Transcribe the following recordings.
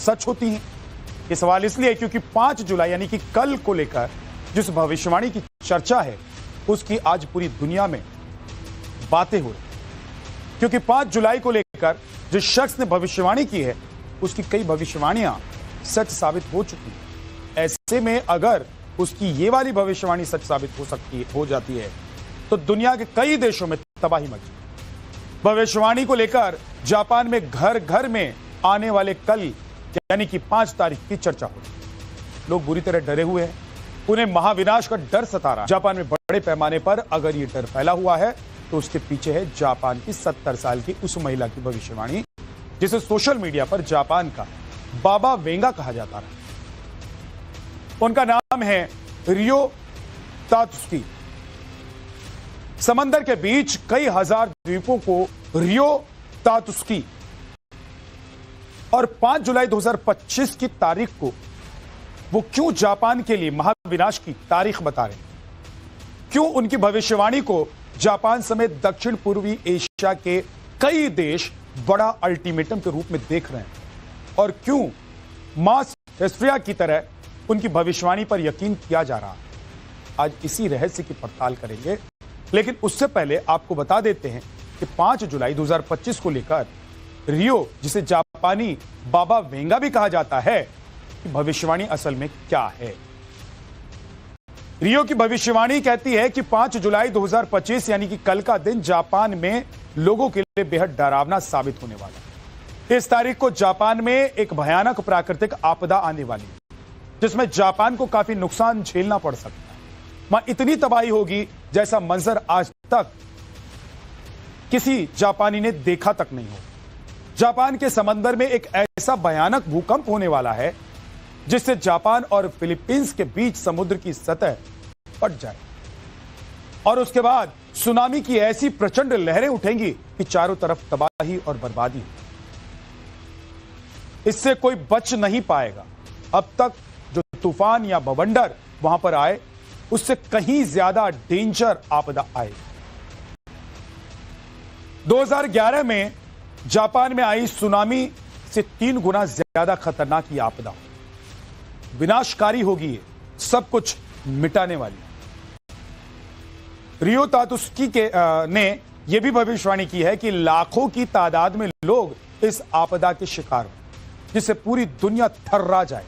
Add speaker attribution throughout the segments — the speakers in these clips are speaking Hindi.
Speaker 1: सच होती हैं? ये सवाल इसलिए क्योंकि 5 जुलाई यानी कि कल को लेकर जिस भविष्यवाणी की चर्चा है उसकी आज पूरी दुनिया में बातें हो रही, क्योंकि 5 जुलाई को लेकर जिस शख्स ने भविष्यवाणी की है उसकी कई भविष्यवाणियां सच साबित हो चुकी हैं। ऐसे में अगर उसकी ये वाली भविष्यवाणी सच साबित हो जाती है तो दुनिया के कई देशों में तबाही मची। भविष्यवाणी को लेकर जापान में घर घर में आने वाले कल यानी कि 5 तारीख की चर्चा हो रही है। लोग बुरी तरह डरे हुए हैं, उन्हें महाविनाश का डर सता रहा है। जापान में बड़े पैमाने पर अगर ये डर फैला हुआ है तो उसके पीछे है जापान की 70 साल की उस महिला की भविष्यवाणी जिसे सोशल मीडिया पर जापान का बाबा वेंगा कहा जाता है। उनका नाम है रियो तात्सुकी। समंदर के बीच कई हजार द्वीपों को रियो तात्सुकी और 5 जुलाई 2025 की तारीख को वो क्यों जापान के लिए महाविनाश की तारीख बता रहे हैं? क्यों उनकी भविष्यवाणी को जापान समेत दक्षिण पूर्वी एशिया के कई देश बड़ा अल्टीमेटम के रूप में देख रहे हैं? और क्यों मास हिस्ट्रिया की तरह उनकी भविष्यवाणी पर यकीन किया जा रहा है? आज इसी रहस्य की पड़ताल करेंगे, लेकिन उससे पहले आपको बता देते हैं कि 5 जुलाई 2025 को लेकर रियो, जिसे जापानी बाबा वेंगा भी कहा जाता है, कि भविष्यवाणी असल में क्या है। रियो की भविष्यवाणी कहती है कि 5 जुलाई 2025 यानी कि कल का दिन जापान में लोगों के लिए बेहद डरावना साबित होने वाला है। इस तारीख को जापान में एक भयानक प्राकृतिक आपदा आने वाली है जिसमें जापान को काफी नुकसान झेलना पड़ सकता है। वहां इतनी तबाही होगी जैसा मंजर आज तक किसी जापानी ने देखा तक नहीं हो। जापान के समंदर में एक ऐसा भयानक भूकंप होने वाला है जिससे जापान और फिलीपींस के बीच समुद्र की सतह फट जाए और उसके बाद सुनामी की ऐसी प्रचंड लहरें उठेंगी कि चारों तरफ तबाही और बर्बादी। इससे कोई बच नहीं पाएगा। अब तक जो तूफान या बवंडर वहां पर आए उससे कहीं ज्यादा डेंजर आपदा आए। 2011 में जापान में आई सुनामी से 3 गुना ज्यादा खतरनाक ये आपदा विनाशकारी होगी, ये सब कुछ मिटाने वाली। रियो तात्सुकी ने यह भी भविष्यवाणी की है कि लाखों की तादाद में लोग इस आपदा के शिकार हो जिससे पूरी दुनिया थर्रा जाए।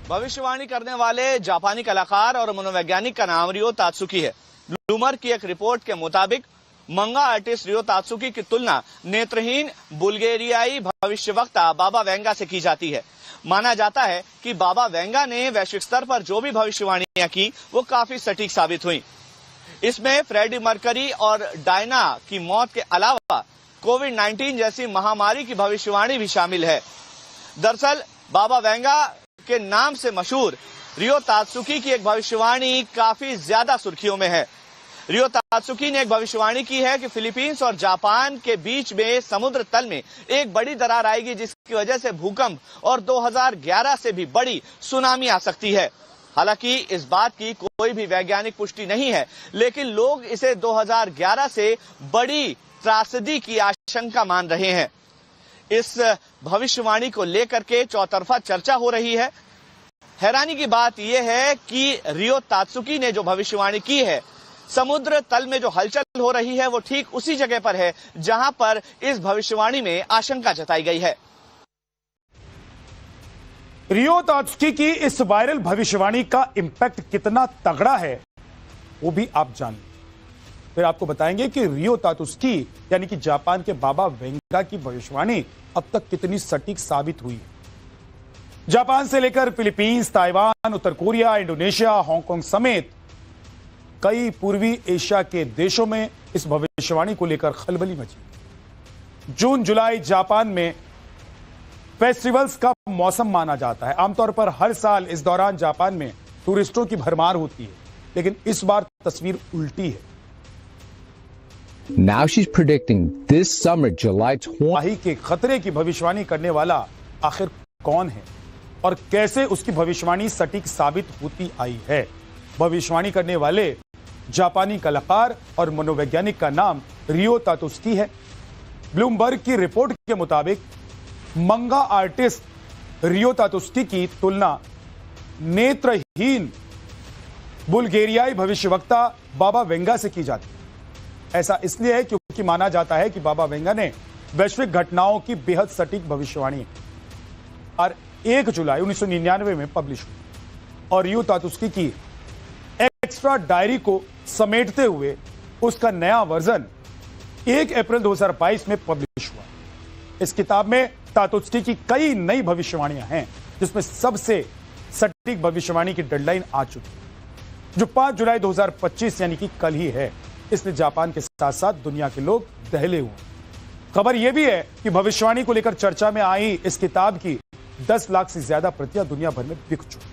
Speaker 2: भविष्यवाणी करने वाले जापानी कलाकार और मनोवैज्ञानिक का नाम रियो तात्सुकी है। ब्लूमबर्ग की एक रिपोर्ट के मुताबिक मंगा आर्टिस्ट रियो तात्सुकी की तुलना नेत्रहीन बुल्गेरियाई भविष्यवक्ता बाबा वेंगा से की जाती है। माना जाता है कि बाबा वेंगा ने वैश्विक स्तर पर जो भी भविष्यवाणियां की वो काफी सटीक साबित हुई। इसमें फ्रेडी मर्करी और डायना की मौत के अलावा कोविड-19 जैसी महामारी की भविष्यवाणी भी शामिल है। दरअसल बाबा वेंगा के नाम से मशहूर रियो तात्सुकी की एक भविष्यवाणी काफी ज्यादा सुर्खियों में है। रियो तात्सुकी ने एक भविष्यवाणी की है कि फिलीपींस और जापान के बीच में समुद्र तल में एक बड़ी दरार आएगी जिसकी वजह से भूकंप और 2011 से भी बड़ी सुनामी आ सकती है। हालांकि इस बात की कोई भी वैज्ञानिक पुष्टि नहीं है, लेकिन लोग इसे 2011 से बड़ी त्रासदी की आशंका मान रहे हैं। इस भविष्यवाणी को लेकर के चौतरफा चर्चा हो रही है। हैरानी की बात यह है कि रियो तात्सुकी ने जो भविष्यवाणी की है, समुद्र तल में जो हलचल हो रही है वो ठीक उसी जगह पर है जहां पर इस भविष्यवाणी में आशंका जताई गई है।
Speaker 1: रियो तात्सुकी की इस वायरल भविष्यवाणी का इंपैक्ट कितना तगड़ा है वो भी आप जान लें। फिर आपको बताएंगे कि रियो तात्सुकी यानी कि जापान के बाबा वेंगा की भविष्यवाणी अब तक कितनी सटीक साबित हुई है। जापान से लेकर फिलीपींस, ताइवान, उत्तर कोरिया, इंडोनेशिया, हांगकांग समेत कई पूर्वी एशिया के देशों में इस भविष्यवाणी को लेकर खलबली मची। जून जुलाई जापान में फेस्टिवल्स का मौसम माना जाता है। आमतौर पर हर साल इस दौरान जापान में टूरिस्टों की भरमार होती है, लेकिन इस बार तस्वीर उल्टी है।
Speaker 3: Now she's predicting this summer, July 20
Speaker 1: के खतरे की भविष्यवाणी करने वाला आखिर कौन है और कैसे उसकी भविष्यवाणी सटीक साबित होती आई है। भविष्यवाणी करने वाले जापानी कलाकार और मनोवैज्ञानिक का नाम रियो तात्सुकी है। ब्लूमबर्ग की रिपोर्ट के मुताबिक मंगा आर्टिस्ट रियो तातुस्की की तुलना नेत्रहीन बुल्गेरियाई भविष्यवक्ता बाबा वेंगा से की जाती है। ऐसा इसलिए है क्योंकि माना जाता है कि बाबा वेंगा ने वैश्विक घटनाओं की बेहद सटीक भविष्यवाणी और 1 जुलाई 1999 में पब्लिश हुई और रियो तातुस्की की एक्स्ट्रा डायरी को समेटते हुए उसका नया वर्जन 1 अप्रैल 2022 में पब्लिश हुआ। इस किताब में तातुस्की की कई नई भविष्यवाणियां हैं, जिसमें सबसे सटीक भविष्यवाणी की डेडलाइन आ चुकी है, जो 5 जुलाई 2025 यानी कि कल ही है। इसलिए जापान के साथ साथ दुनिया के लोग दहले हुए। खबर यह भी है कि भविष्यवाणी को लेकर चर्चा में आई इस किताब की 10 लाख से ज्यादा प्रतियां दुनिया भर में बिक चुकी।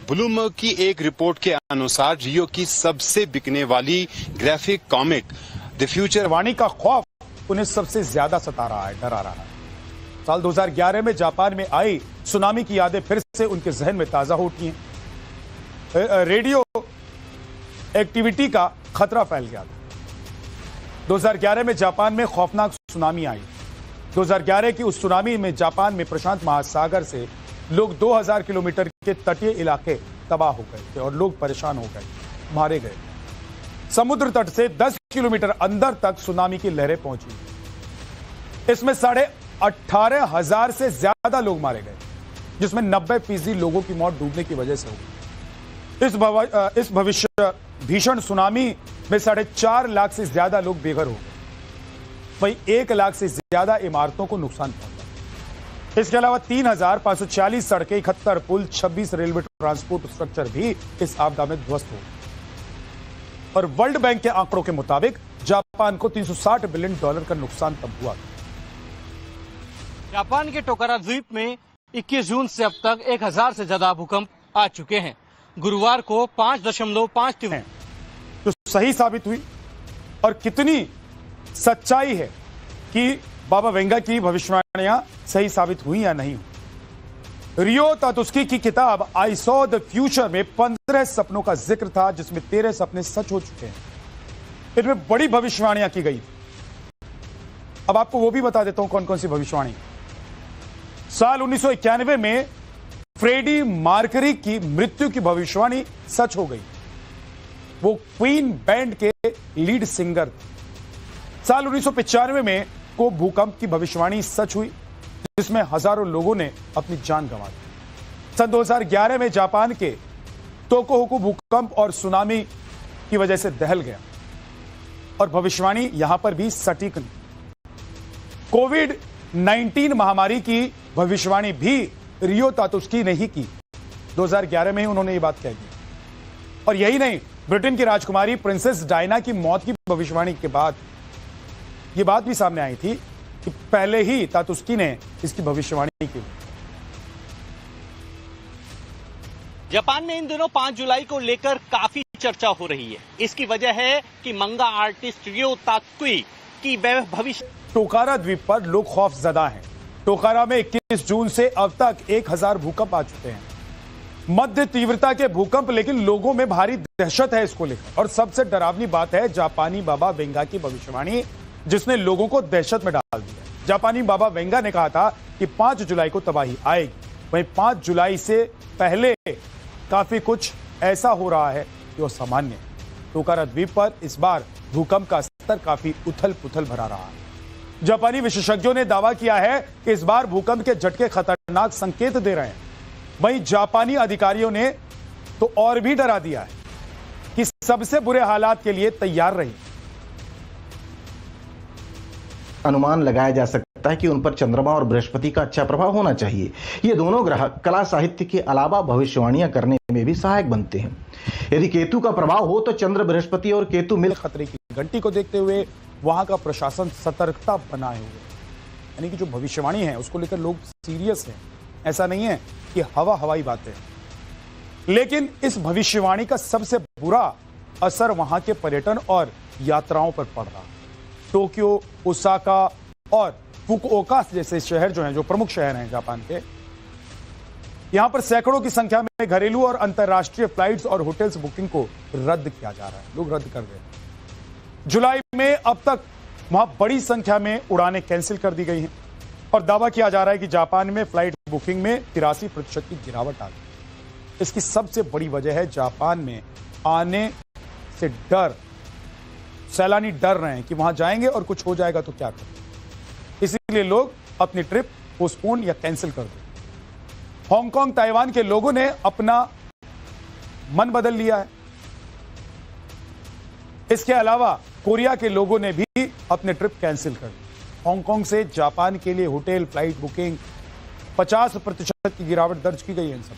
Speaker 4: ब्लूमबर्ग की एक रिपोर्ट के अनुसार रियो की सबसे बिकने वाली ग्राफिक कॉमिक द फ्यूचर
Speaker 1: वाणी का खौफ उन्हें सबसे ज्यादा सता रहा है, डरा रहा है। साल 2011 में जापान में आई सुनामी की यादें फिर से उनके जहन में ताजा हो उठी हैं। रेडियो एक्टिविटी का खतरा फैल गया था। 2011 में जापान में खौफनाक सुनामी आई। 2011 की उस सुनामी में जापान में प्रशांत महासागर से लोग 2000 किलोमीटर के तटीय इलाके तबाह हो गए थे और लोग परेशान हो गए, मारे गए। समुद्र तट से 10 किलोमीटर अंदर तक सुनामी की लहरें पहुंची। इसमें 18,500 से ज्यादा लोग मारे गए, जिसमें 90% लोगों की मौत डूबने की वजह से हुई। इस भविष्य भीषण सुनामी में 4.5 लाख से ज्यादा लोग बेघर हो गए। वहीं 1 लाख से ज्यादा इमारतों को नुकसान पहुंचा। इसके अलावा 3,540 सड़कें, 71 पुल, 26 रेलवे ट्रांसपोर्ट स्ट्रक्चर भी इस आपदा में ध्वस्त हो गए। और वर्ल्ड बैंक के आंकड़ों के मुताबिक जापान को $360 बिलियन का नुकसान तब हुआ।
Speaker 5: जापान के टोकारा द्वीप में 21 जून से अब तक 1000 से ज्यादा भूकंप आ चुके हैं। गुरुवार को 5.5
Speaker 1: हैं, जो सही साबित हुई। और कितनी सच्चाई है कि बाबा वेंगा की भविष्यवाणियां सही साबित हुई या नहीं। रियो तातुस्की की किताब आई सॉ द फ्यूचर में 15 सपनों का जिक्र था, जिसमें 13 सपने सच हो चुके हैं। इनमें बड़ी भविष्यवाणियां की गई। अब आपको वो भी बता देता हूं कौन कौन सी भविष्यवाणी। साल 1991 में फ्रेडी मार्करी की मृत्यु की भविष्यवाणी सच हो गई। वो क्वीन बैंड के लीड सिंगर थे। साल 1995 में को भूकंप की भविष्यवाणी सच हुई, जिसमें हजारों लोगों ने अपनी जान गंवा दी। सन 2011 में जापान के तोकोहोकु भूकंप और सुनामी की वजह से दहल गया और भविष्यवाणी यहां पर भी सटीक नहीं। कोविड-19 महामारी की भविष्यवाणी भी रियो तातुस्की ने ही की। 2011 में ही उन्होंने ये बात कह दी। और यही नहीं, ब्रिटेन की राजकुमारी प्रिंसेस डायना की मौत की भविष्यवाणी के बाद यह बात भी सामने आई थी कि पहले ही तातुस्की ने इसकी भविष्यवाणी की।
Speaker 5: जापान में इन दिनों 5 जुलाई को लेकर काफी चर्चा हो रही है। इसकी वजह है कि मंगा आर्टिस्ट रियो तातुस्की की भविष्य।
Speaker 1: टोकारा द्वीप पर लोग खौफजदा हैं। टोकारा में 21 जून से अब तक 1000 भूकंप आ चुके हैं। मध्य तीव्रता के भूकंप, लेकिन लोगों में भारी दहशत है इसको लेकर। और सबसे डरावनी बात है जापानी बाबा वेंगा की भविष्यवाणी, जिसने लोगों को दहशत में डाल दिया। जापानी बाबा वेंगा ने कहा था कि 5 जुलाई को तबाही आएगी। वहीं 5 जुलाई से पहले काफी कुछ ऐसा हो रहा है जो सामान्य है। टोकारा द्वीप पर इस बार भूकंप का स्तर काफी उथल पुथल भरा रहा है। जापानी विशेषज्ञों ने दावा किया है कि इस बार भूकंप के झटके खतरनाक संकेत दे रहे हैं। वहीं जापानी अधिकारियों ने तो और भी डरा दिया है कि सबसे बुरे हालात के लिए तैयार रहिए।
Speaker 6: अनुमान लगाया जा सकता है कि उन पर चंद्रमा और बृहस्पति का अच्छा प्रभाव होना चाहिए। ये दोनों ग्रह कला साहित्य के अलावा भविष्यवाणियां करने में भी सहायक बनते हैं। यदि केतु का प्रभाव हो तो चंद्र, बृहस्पति और केतु मिल
Speaker 1: खतरे की घंटी को देखते हुए वहां का प्रशासन सतर्कता बनाए हुए, यानी कि जो भविष्यवाणी है उसको लेकर लोग सीरियस हैं। ऐसा नहीं है कि हवाई बातें। लेकिन इस भविष्यवाणी का सबसे बुरा असर वहां के पर्यटन और यात्राओं पर पड़ रहा है। टोक्यो, ओसाका और फुकुओका जैसे शहर जो हैं, जो प्रमुख शहर हैं जापान के, यहां पर सैकड़ों की संख्या में घरेलू और अंतर्राष्ट्रीय फ्लाइट्स और होटल्स बुकिंग को रद्द किया जा रहा है। लोग रद्द कर रहे हैं। जुलाई में अब तक वहां बड़ी संख्या में उड़ानें कैंसिल कर दी गई हैं। और दावा किया जा रहा है कि जापान में फ्लाइट बुकिंग में 83% की गिरावट आ गई। इसकी सबसे बड़ी वजह है जापान में आने से डर। सैलानी डर रहे हैं कि वहां जाएंगे और कुछ हो जाएगा तो क्या करें, इसीलिए लोग अपनी ट्रिप पोस्टपोन या कैंसिल कर दें। हांगकांग, ताइवान के लोगों ने अपना मन बदल लिया है। इसके अलावा कोरिया के लोगों ने भी अपने ट्रिप कैंसिल कर दी। हांगकांग से जापान के लिए होटल, फ्लाइट बुकिंग 50% की गिरावट दर्ज की गई है इन सब।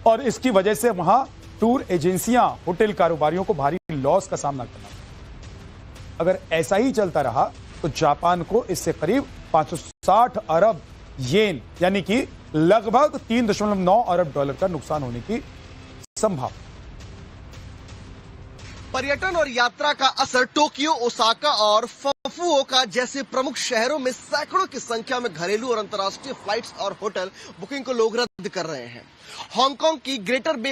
Speaker 1: और इसकी वजह से वहां टूर एजेंसियां होटल कारोबारियों को भारी लॉस का सामना करना पड़ा। अगर ऐसा ही चलता रहा तो जापान को इससे करीब 560 अरब येन यानी कि लगभग 3.9 अरब डॉलर का नुकसान होने की संभावना।
Speaker 7: पर्यटन और यात्रा का असर टोक्यो, ओसाका और फुकुओका जैसे प्रमुख शहरों में सैकड़ों की संख्या में घरेलू और अंतर्राष्ट्रीय फ्लाइट्स और होटल बुकिंग को लोग रद्द कर रहे हैं। हांगकांग की ग्रेटर बे